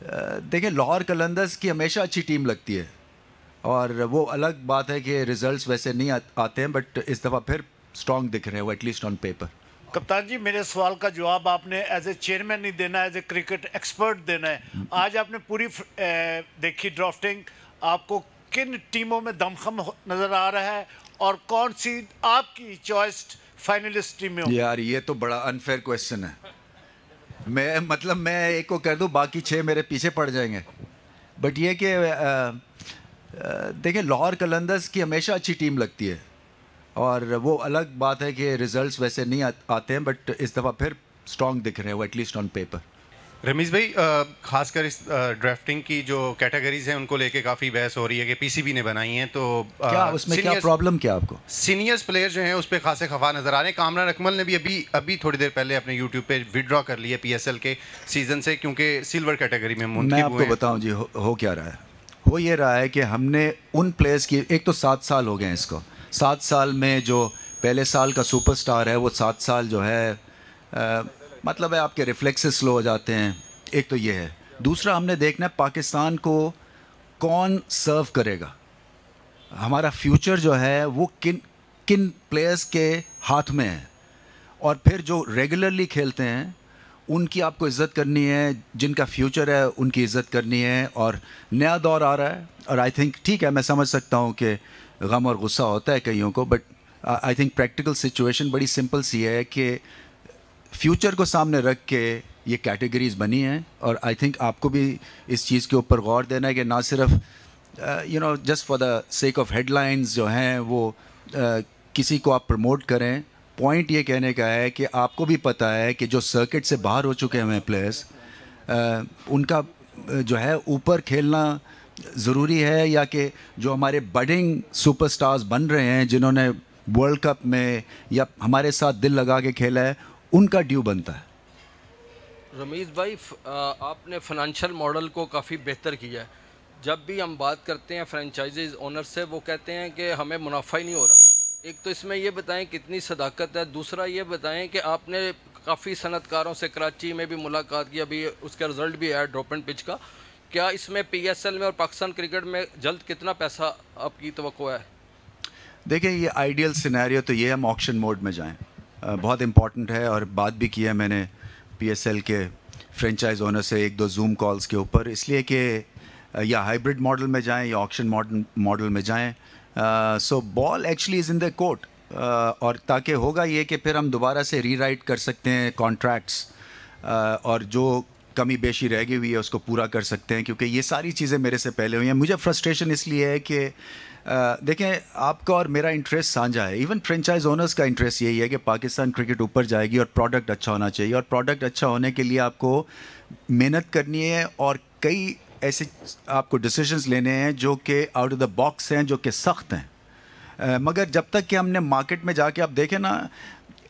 देखिए, लाहौर कलंदर्स की हमेशा अच्छी टीम लगती है और वो अलग बात है कि रिजल्ट्स वैसे नहीं आते हैं, बट इस दफ़ा फिर स्ट्रॉन्ग दिख रहे हैं वो, एटलीस्ट ऑन पेपर। कप्तान जी, मेरे सवाल का जवाब आपने एज ए चेयरमैन नहीं देना, एज ए क्रिकेट एक्सपर्ट देना है। आज आपने पूरी देखी ड्राफ्टिंग, आपको किन टीमों में दमखम नज़र आ रहा है और कौन सी आपकी चॉइस फाइनलिस्ट टीमें होंगी? यार, ये तो बड़ा अनफेयर क्वेश्चन है। मैं एक को कर दूं, बाकी 6 मेरे पीछे पड़ जाएंगे। बट ये कि देखिए, लाहौर कलंदर्स की हमेशा अच्छी टीम लगती है और वो अलग बात है कि रिजल्ट्स वैसे नहीं आते हैं, बट इस दफ़ा फिर स्ट्रॉन्ग दिख रहे हैं वो, एटलीस्ट ऑन पेपर। रमीज़ भाई, खासकर इस ड्राफ्टिंग की जो कैटेगरीज हैं उनको लेके काफ़ी बहस हो रही है कि पीसीबी ने बनाई हैं, तो क्या उसमें क्या प्रॉब्लम क्या आपको? सीनियर्स प्लेयर जो हैं उस पर खासे खफा नज़र आ रहे हैं। कामरान अकमल ने भी अभी थोड़ी देर पहले अपने यूट्यूब पे विड्रॉ कर लिया पीएसएल के सीज़न से, क्योंकि सिल्वर कैटेगरी में मैं आपको बताऊं जी, हो क्या रहा है। हो ये रहा है कि हमने उन प्लेयर्स की, एक तो 7 साल हो गए हैं इसको, 7 साल में जो पहले साल का सुपरस्टार है वो 7 साल जो है मतलब है आपके रिफ्लेक्सेस स्लो हो जाते हैं। एक तो ये है। दूसरा, हमने देखना है पाकिस्तान को कौन सर्व करेगा, हमारा फ्यूचर जो है वो किन किन प्लेयर्स के हाथ में है, और फिर जो रेगुलरली खेलते हैं उनकी आपको इज़्ज़त करनी है, जिनका फ्यूचर है उनकी इज़्ज़त करनी है। और नया दौर आ रहा है और आई थिंक ठीक है, मैं समझ सकता हूँ कि गम और गुस्सा होता है कईयों को, but I think practical situation बड़ी सिंपल सी है कि फ्यूचर को सामने रख के ये कैटेगरीज़ बनी हैं। और आई थिंक आपको भी इस चीज़ के ऊपर गौर देना है कि ना सिर्फ just for the sake of headlines जो हैं वो किसी को आप प्रमोट करें। पॉइंट ये कहने का है कि आपको भी पता है कि जो सर्किट से बाहर हो चुके हैं प्लेयर्स, उनका जो है ऊपर खेलना ज़रूरी है, या कि जो हमारे बडिंग सुपरस्टार्स बन रहे हैं जिन्होंने वर्ल्ड कप में या हमारे साथ दिल लगा के खेला है, उनका ड्यू बनता है। रमीज़ भाई, आपने फाइनेंशियल मॉडल को काफ़ी बेहतर किया है। जब भी हम बात करते हैं फ्रेंचाइजीज ओनर से, वो कहते हैं कि हमें मुनाफा ही नहीं हो रहा। एक तो इसमें ये बताएं कितनी सदाकत है, दूसरा ये बताएं कि आपने काफ़ी सनतकारों से कराची में भी मुलाकात की, अभी उसका रिज़ल्ट भी है ड्रॉप एंड पिच का। क्या इसमें पीएसएल में और पाकिस्तान क्रिकेट में जल्द कितना पैसा आपकी तवक्को है? देखिए, ये आइडियल सिनेरियो तो ये हम ऑक्शन मोड में जाएं, बहुत इम्पॉर्टेंट है। और बात भी की है मैंने पीएसएल के फ्रेंचाइज ओनर से 1-2 जूम कॉल्स के ऊपर, इसलिए कि या हाइब्रिड मॉडल में जाएं या ऑक्शन मॉडल में जाएं। सो ball actually is in the court, और ताकि होगा ये कि फिर हम दोबारा से रीराइट कर सकते हैं कॉन्ट्रैक्ट्स, और जो कमी बेशी रह गई हुई है उसको पूरा कर सकते हैं, क्योंकि ये सारी चीज़ें मेरे से पहले हुई हैं। मुझे फ्रस्ट्रेशन इसलिए है कि देखें, आपका और मेरा इंटरेस्ट साझा है, इवन फ्रेंचाइज ओनर्स का इंटरेस्ट यही है कि पाकिस्तान क्रिकेट ऊपर जाएगी और प्रोडक्ट अच्छा होना चाहिए। और प्रोडक्ट अच्छा होने के लिए आपको मेहनत करनी है और कई ऐसे आपको डिसीजंस लेने हैं जो कि आउट ऑफ द बॉक्स हैं, जो कि सख्त हैं। मगर जब तक कि हमने मार्केट में जाके, आप देखें ना,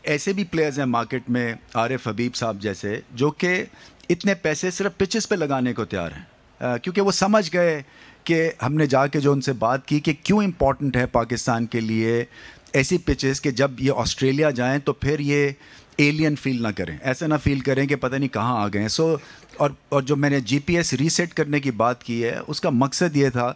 ऐसे भी प्लेयर्स हैं मार्केट में, आरिफ हबीब साहब जैसे, जो कि इतने पैसे सिर्फ पिचेस पे लगाने को तैयार हैं, क्योंकि वो समझ गए कि हमने जाके जो उनसे बात की कि क्यों इम्पॉर्टेंट है पाकिस्तान के लिए ऐसी पिचेस कि जब ये ऑस्ट्रेलिया जाएं तो फिर ये एलियन फील ना करें, ऐसा ना फील करें कि पता नहीं कहाँ आ गए हैं। सो और जो मैंने जीपीएस रीसेट करने की बात की है, उसका मकसद ये था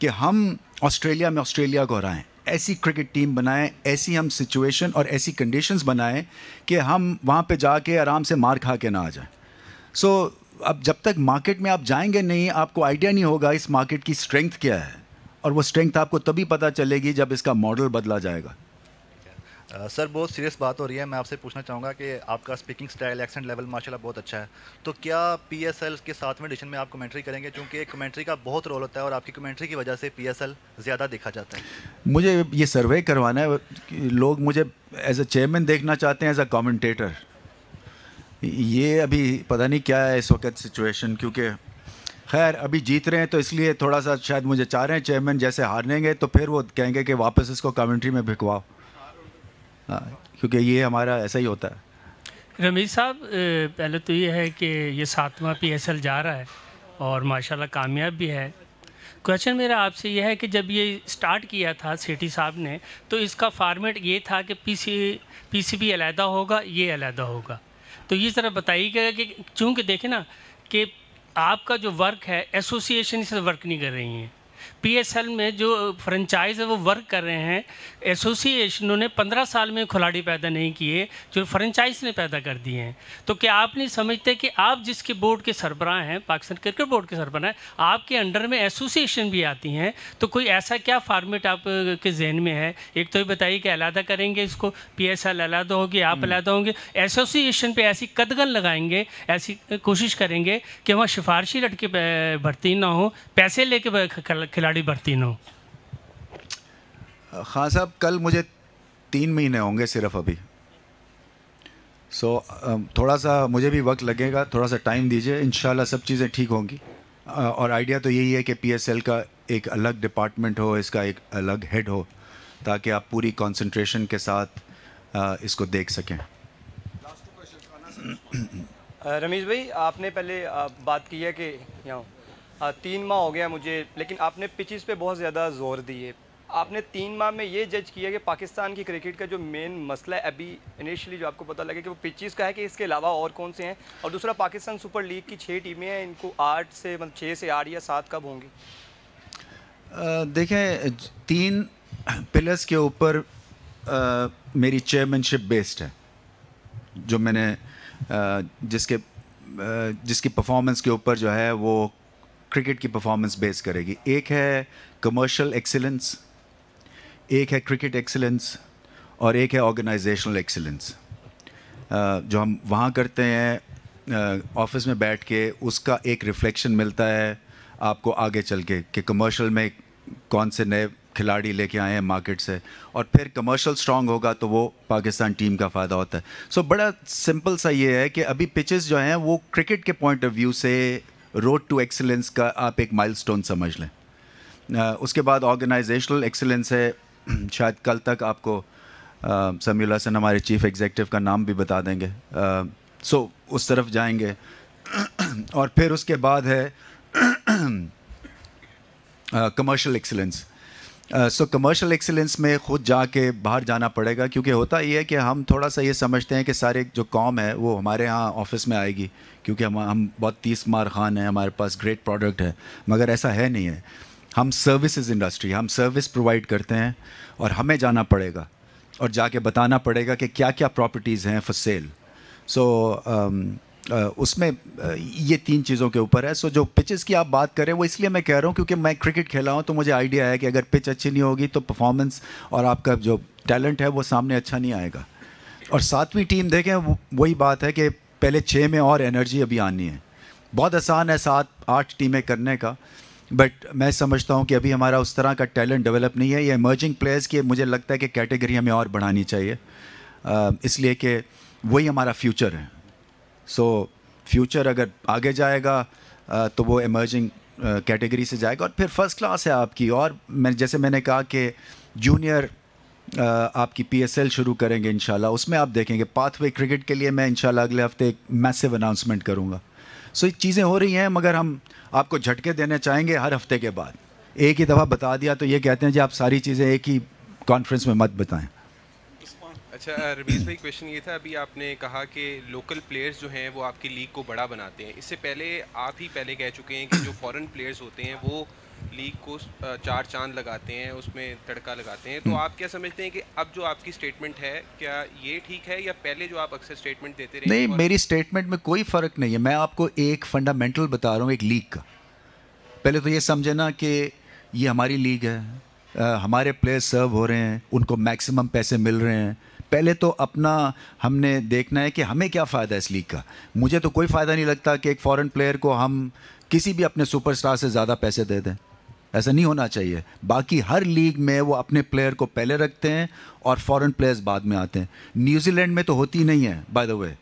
कि हम ऑस्ट्रेलिया में ऑस्ट्रेलिया को हराएं, ऐसी क्रिकेट टीम बनाएं, ऐसी हम सिचुएशन और ऐसी कंडीशंस बनाएं कि हम वहाँ पे जाके आराम से मार खा के ना आ जाएं। सो अब जब तक मार्केट में आप जाएंगे नहीं, आपको आइडिया नहीं होगा इस मार्केट की स्ट्रेंथ क्या है, और वो स्ट्रेंथ आपको तभी पता चलेगी जब इसका मॉडल बदला जाएगा। सर, बहुत सीरियस बात हो रही है। मैं आपसे पूछना चाहूँगा कि आपका स्पीकिंग स्टाइल, एक्सेंट लेवल माशाल्लाह बहुत अच्छा है, तो क्या पीएसएल के 7वें एडिशन में आप कमेंट्री करेंगे? क्योंकि कमेंट्री का बहुत रोल होता है और आपकी कमेंट्री की वजह से पीएसएल ज़्यादा देखा जाता है। मुझे ये सर्वे करवाना है, लोग मुझे एज ए चेयरमैन देखना चाहते हैं, एज अ कमेंटेटर। ये अभी पता नहीं क्या है इस वक्त सिचुएशन, क्योंकि खैर अभी जीत रहे हैं तो इसलिए थोड़ा सा शायद मुझे चाह रहे हैं चेयरमैन, जैसे हारेंगे तो फिर वो कहेंगे कि वापस इसको कमेंट्री में भिजवाओ। हाँ, क्योंकि ये हमारा ऐसा ही होता है। रमीज़ साहब, पहले तो ये है कि ये 7वां पीएसएल जा रहा है और माशाल्लाह कामयाब भी है। क्वेश्चन मेरा आपसे ये है कि जब ये स्टार्ट किया था सेठी साहब ने, तो इसका फॉर्मेट ये था कि पीसीबी अलहदा होगा, ये अलहदा होगा। तो ये ज़रा बताइएगा कि चूँकि देखें ना कि आपका जो वर्क है एसोसिएशन से वर्क नहीं कर रही हैं। पीएसएल में जो फ्रेंचाइज है वो वर्क कर रहे हैं, एसोसिएशनों ने 15 साल में खिलाड़ी पैदा नहीं किए जो फ्रेंचाइज ने पैदा कर दिए हैं। तो क्या आप नहीं समझते कि आप जिसके बोर्ड के सरबराह हैं, पाकिस्तान क्रिकेट बोर्ड के सरबराह हैं, आपके अंडर में एसोसिएशन भी आती हैं, तो कोई ऐसा क्या फॉर्मेट आप के जहन में है? एक तो ये बताइए कि अलहदा करेंगे इसको, पीएसएल अलहदा होगी, आप अलहदा होंगे, एसोसिएशन पे ऐसी कदगन लगाएंगे, ऐसी कोशिश करेंगे कि वहाँ सिफारशी लड़के भर्ती ना हो, पैसे लेके खिलाड़ी भर्ती ना हो। हाँ साहब, कल मुझे 3 महीने होंगे सिर्फ अभी। थोड़ा सा मुझे भी वक्त लगेगा, थोड़ा सा टाइम दीजिए, इंशाल्लाह सब चीज़ें ठीक होंगी। और आइडिया तो यही है कि पीएसएल का एक अलग डिपार्टमेंट हो, इसका एक अलग हेड हो, ताकि आप पूरी कंसंट्रेशन के साथ इसको देख सकें। रमीज़ भाई, आपने पहले बात की है कि यहाँ 3 माह हो गया मुझे, लेकिन आपने पिचेस पे बहुत ज़्यादा जोर दिए। आपने 3 माह में ये जज किया कि पाकिस्तान की क्रिकेट का जो मेन मसला है अभी इनिशियली जो आपको पता लगे कि वो पिचेस का है, कि इसके अलावा और कौन से हैं? और दूसरा, पाकिस्तान सुपर लीग की 6 टीमें हैं, इनको 6 से 8 या 7 कब होंगी? देखें, 3 पिलर्स के ऊपर मेरी चेयरमैनशिप बेस्ड है, जो मैंने जिसकी परफॉर्मेंस के ऊपर जो है वो क्रिकेट की परफॉर्मेंस बेस करेगी। एक है कमर्शियल एक्सीलेंस, एक है क्रिकेट एक्सीलेंस, और एक है ऑर्गेनाइजेशनल एक्सीलेंस। जो हम वहाँ करते हैं ऑफिस में बैठ के, उसका एक रिफ्लेक्शन मिलता है आपको आगे चल के कि कमर्शियल में कौन से नए खिलाड़ी लेके आए हैं मार्केट से, और फिर कमर्शियल स्ट्रांग होगा तो वो पाकिस्तान टीम का फ़ायदा होता है। बड़ा सिंपल सा ये है कि अभी पिचेस जो हैं वो क्रिकेट के पॉइंट ऑफ व्यू से रोड टू एक्सीलेंस का आप एक माइलस्टोन समझ लें। उसके बाद ऑर्गेनाइजेशनल एक्सीलेंस है, शायद कल तक आपको समीउल हसन हमारे चीफ एग्जीक्यूटिव का नाम भी बता देंगे। उस तरफ जाएंगे। और फिर उसके बाद है कमर्शियल एक्सीलेंस। कमर्शियल एक्सीलेंस में ख़ुद जाके बाहर जाना पड़ेगा, क्योंकि होता ये है कि हम थोड़ा सा ये समझते हैं कि सारे जो कौम है वो हमारे यहाँ ऑफिस में आएगी, क्योंकि हम बहुत 30 मार खान हैं, हमारे पास ग्रेट प्रोडक्ट है, मगर ऐसा है नहीं है। हम सर्विसेज इंडस्ट्री, हम सर्विस प्रोवाइड करते हैं, और हमें जाना पड़ेगा और जाके बताना पड़ेगा कि क्या क्या प्रॉपर्टीज़ हैं फॉर सेल। उसमें ये 3 चीज़ों के ऊपर है। जो पिचेस की आप बात करें वो इसलिए मैं कह रहा हूँ क्योंकि मैं क्रिकेट खेला हूँ, तो मुझे आइडिया है कि अगर पिच अच्छी नहीं होगी तो परफॉर्मेंस और आपका जो टैलेंट है वो सामने अच्छा नहीं आएगा। और 7वीं टीम देखें, वही बात है कि पहले 6 में और एनर्जी अभी आनी है। बहुत आसान है 7-8 टीमें करने का, बट मैं समझता हूँ कि अभी हमारा उस तरह का टैलेंट डेवलप नहीं है। ये इमर्जिंग प्लेयर्स की मुझे लगता है कि कैटेगरी हमें और बढ़ानी चाहिए, इसलिए कि वही हमारा फ्यूचर है। फ्यूचर अगर आगे जाएगा तो वो इमर्जिंग कैटेगरी से जाएगा, और फिर फर्स्ट क्लास है आपकी। और जैसे मैंने कहा कि जूनियर आपकी पीएसएल शुरू करेंगे इंशाल्लाह, उसमें आप देखेंगे पाथवे क्रिकेट के लिए मैं इंशाल्लाह अगले हफ्ते एक मैसिव अनाउंसमेंट करूँगा। ये चीज़ें हो रही हैं, मगर हम आपको झटके देने चाहेंगे हर हफ्ते के बाद। एक ही दफ़ा बता दिया तो ये कहते हैं जी आप सारी चीज़ें एक ही कॉन्फ्रेंस में मत बताएं। अच्छा रमीज़ भाई, क्वेश्चन ये था, अभी आपने कहा कि लोकल प्लेयर्स जो हैं वो आपकी लीग को बड़ा बनाते हैं। इससे पहले आप ही पहले कह चुके हैं कि जो फॉरेन प्लेयर्स होते हैं वो लीग को 4 चांद लगाते हैं, उसमें तड़का लगाते हैं। तो आप क्या समझते हैं कि अब जो आपकी स्टेटमेंट है क्या ये ठीक है, या पहले जो आप अक्सर स्टेटमेंट देते रहे? नहीं, मेरी स्टेटमेंट में कोई फ़र्क नहीं है। मैं आपको एक फंडामेंटल बता रहा हूँ एक लीग का। पहले तो ये समझे ना कि ये हमारी लीग है, हमारे प्लेयर्स सर्व हो रहे हैं, उनको मैक्सिमम पैसे मिल रहे हैं। पहले तो अपना हमने देखना है कि हमें क्या फ़ायदा है इस लीग का। मुझे तो कोई फ़ायदा नहीं लगता कि एक फ़ॉरेन प्लेयर को हम किसी भी अपने सुपरस्टार से ज़्यादा पैसे दे दें, ऐसा नहीं होना चाहिए। बाकी हर लीग में वो अपने प्लेयर को पहले रखते हैं और फॉरेन प्लेयर्स बाद में आते हैं। न्यूजीलैंड में तो होती नहीं है, बाय द वे,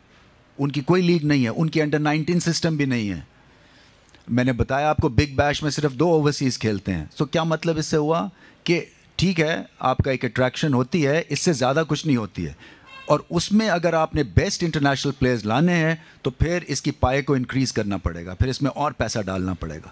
उनकी कोई लीग नहीं है, उनकी अंडर 19 सिस्टम भी नहीं है। मैंने बताया आपको बिग बैश में सिर्फ 2 ओवरसीज़ खेलते हैं। क्या मतलब इससे हुआ कि ठीक है आपका एक अट्रैक्शन होती है, इससे ज़्यादा कुछ नहीं होती है। और उसमें अगर आपने बेस्ट इंटरनेशनल प्लेयर्स लाने हैं तो फिर इसकी पाए को इंक्रीज़ करना पड़ेगा, फिर इसमें और पैसा डालना पड़ेगा।